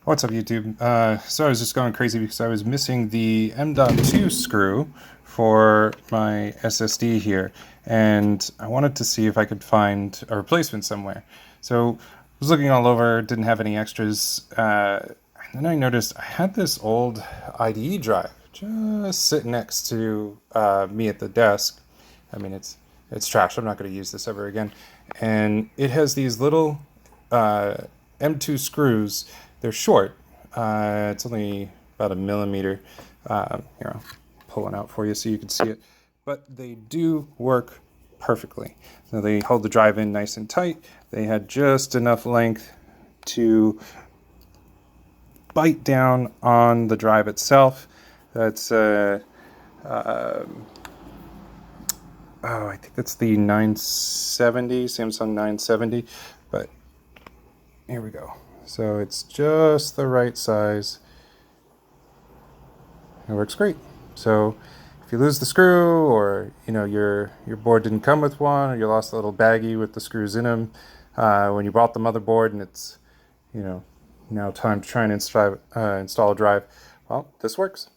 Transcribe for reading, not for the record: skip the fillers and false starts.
What's up, YouTube? So I was just going crazy because I was missing the M.2 screw for my SSD here, and I wanted to see if I could find a replacement somewhere. So I was looking all over, didn't have any extras, and then I noticed I had this old IDE drive just sitting next to me at the desk. I mean, it's trash. I'm not going to use this ever again. And it has these little M.2 screws. They're short. It's only about a millimeter. Here, I'll pull one out for you so you can see it. But they do work perfectly. So they hold the drive in nice and tight. They had just enough length to bite down on the drive itself. That's I think that's the 970, Samsung 970, but here we go. So it's just the right size. It works great. So if you lose the screw, or your board didn't come with one, or you lost a little baggie with the screws in them when you bought the motherboard, and it's now time to try and install a drive, well, this works.